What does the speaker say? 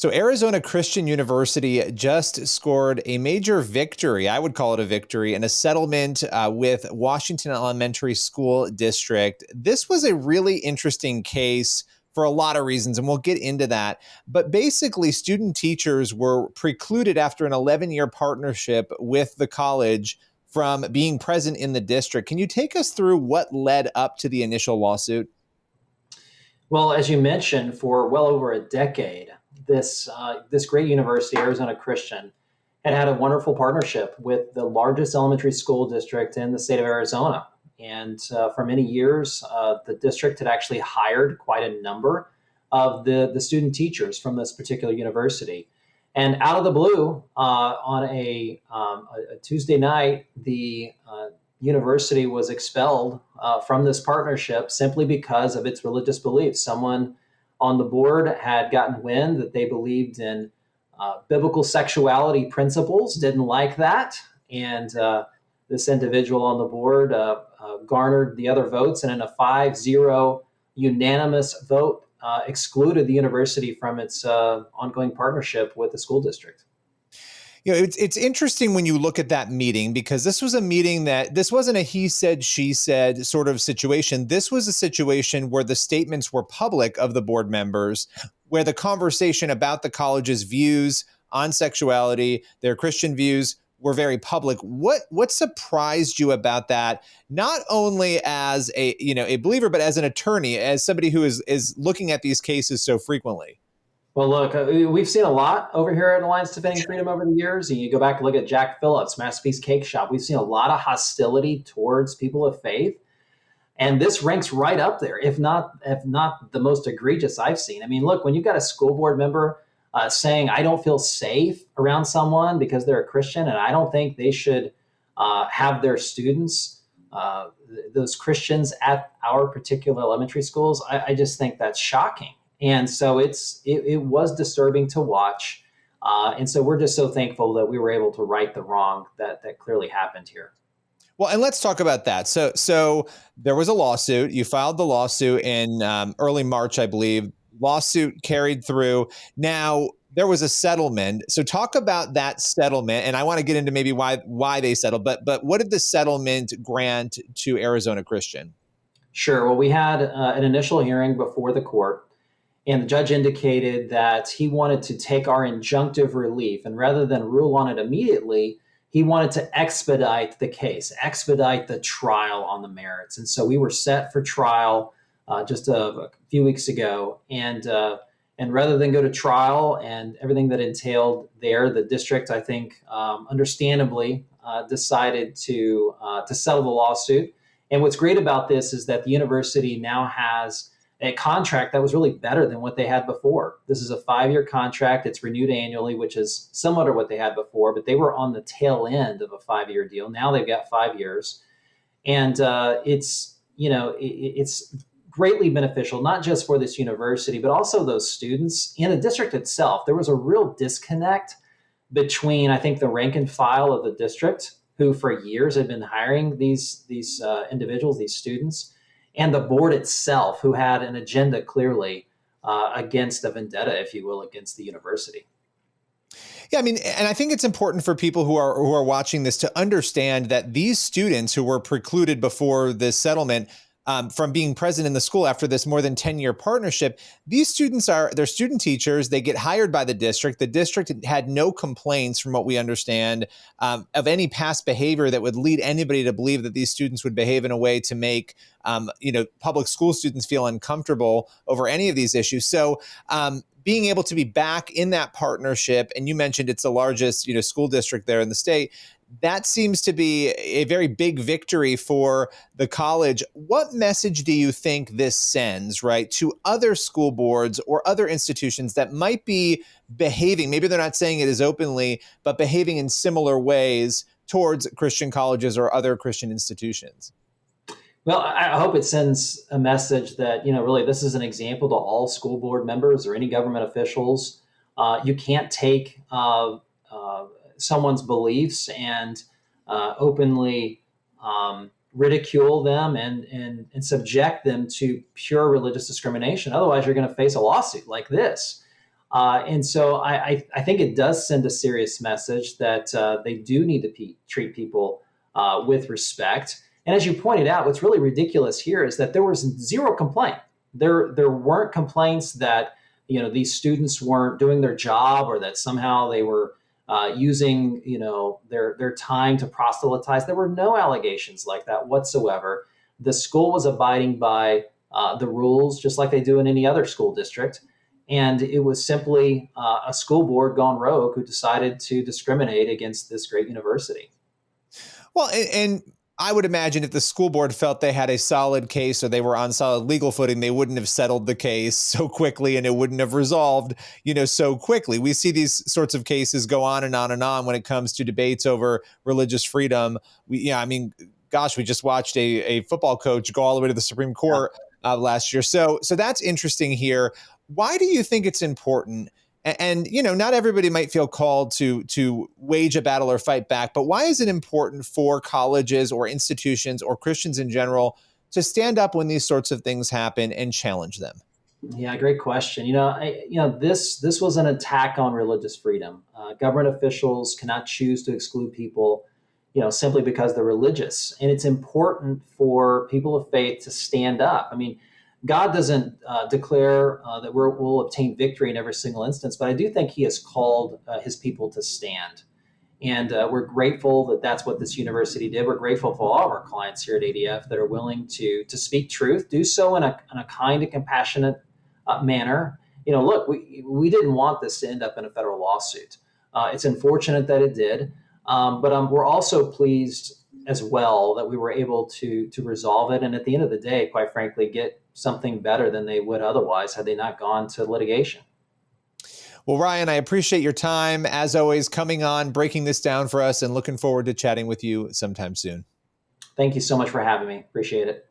So Arizona Christian University just scored a major victory. I would call it a victory in a settlement with Washington Elementary School District. This was a really interesting case for a lot of reasons, and we'll get into that. But basically, student teachers were precluded after an 11-year partnership with the college from being present in the district. Can you take us through what led up to the initial lawsuit? Well, as you mentioned, for well over a decade, this great university, Arizona Christian, had a wonderful partnership with the largest elementary school district in the state of Arizona. And for many years, the district had actually hired quite a number of the student teachers from this particular university. And out of the blue, on a Tuesday night, the university was expelled from this partnership simply because of its religious beliefs. Someone on the board had gotten wind that they believed in biblical sexuality principles, didn't like that. And this individual on the board garnered the other votes, and in a 5-0 unanimous vote, excluded the university from its ongoing partnership with the school district. It's interesting when you look at that meeting, because this was a meeting that this wasn't a he said, she said sort of situation. This was a situation where the statements were public of the board members, where the conversation about the college's views on sexuality, their Christian views, were very public. What surprised you about that? Not only as a believer, but as an attorney, as somebody who is looking at these cases so frequently. Well, look, we've seen a lot over here at Alliance Defending Freedom over the years. And you go back and look at Jack Phillips, Masterpiece Cake Shop. We've seen a lot of hostility towards people of faith. And this ranks right up there, if not the most egregious I've seen. I mean, look, when you've got a school board member saying, I don't feel safe around someone because they're a Christian, and I don't think they should have their students, those Christians, at our particular elementary schools, I just think that's shocking. And so it was disturbing to watch. And so we're just so thankful that we were able to right the wrong that clearly happened here. Well, and let's talk about that. So there was a lawsuit. You filed the lawsuit in early March, I believe. Lawsuit carried through. Now, there was a settlement. So talk about that settlement. And I want to get into maybe why they settled. But what did the settlement grant to Arizona Christian? Sure. Well, we had an initial hearing before the court. And the judge indicated that he wanted to take our injunctive relief, and rather than rule on it immediately, he wanted to expedite the case, expedite the trial on the merits. And so we were set for trial just a few weeks ago. And rather than go to trial and everything that entailed there, the district, I think, understandably decided to settle the lawsuit. And what's great about this is that the university now has a contract that was really better than what they had before. This is a 5-year contract. It's renewed annually, which is similar to what they had before, but they were on the tail end of a 5-year deal. Now they've got 5 years. And it's greatly beneficial, not just for this university, but also those students in the district itself. There was a real disconnect between, I think, the rank and file of the district, who for years had been hiring these individuals, these students, and the board itself, who had an agenda clearly against a vendetta, if you will, against the university. Yeah, I mean, and I think it's important for people who are watching this to understand that these students who were precluded before this settlement from being present in the school after this more than 10-year partnership, these students they're student teachers. They get hired by the district. The district had no complaints, from what we understand, of any past behavior that would lead anybody to believe that these students would behave in a way to make public school students feel uncomfortable over any of these issues. So being able to be back in that partnership, and you mentioned it's the largest school district there in the state, that seems to be a very big victory for the college. What message do you think this sends, right, to other school boards or other institutions that might be behaving, maybe they're not saying it as openly, but behaving in similar ways towards Christian colleges or other Christian institutions? Well, I hope it sends a message that, really this is an example to all school board members or any government officials. You can't take someone's beliefs and openly ridicule them and subject them to pure religious discrimination. Otherwise, you're going to face a lawsuit like this. And so I think it does send a serious message that they do need to treat people with respect. And as you pointed out, what's really ridiculous here is that there was zero complaint. There weren't complaints that these students weren't doing their job, or that somehow they were using their time to proselytize. There were no allegations like that whatsoever. The school was abiding by the rules just like they do in any other school district. And it was simply a school board gone rogue who decided to discriminate against this great university. Well, and I would imagine if the school board felt they had a solid case or they were on solid legal footing, they wouldn't have settled the case so quickly and it wouldn't have resolved, so quickly. We see these sorts of cases go on and on and on when it comes to debates over religious freedom. We just watched a football coach go all the way to the Supreme Court last year. So that's interesting here. Why do you think it's important? And not everybody might feel called to wage a battle or fight back, but why is it important for colleges or institutions or Christians in general to stand up when these sorts of things happen and challenge them? Yeah, great question. This was an attack on religious freedom. Government officials cannot choose to exclude people, simply because they're religious, and it's important for people of faith to stand up. I mean, God doesn't declare that we'll obtain victory in every single instance, but I do think He has called His people to stand. And we're grateful that that's what this university did. We're grateful for all of our clients here at ADF that are willing to speak truth, do so in a kind and compassionate manner. Look, we didn't want this to end up in a federal lawsuit. It's unfortunate that it did, but we're also pleased as well that we were able to resolve it, and at the end of the day, quite frankly, get something better than they would otherwise had they not gone to litigation. Well, Ryan, I appreciate your time, as always, coming on, breaking this down for us, and looking forward to chatting with you sometime soon. Thank you so much for having me. Appreciate it.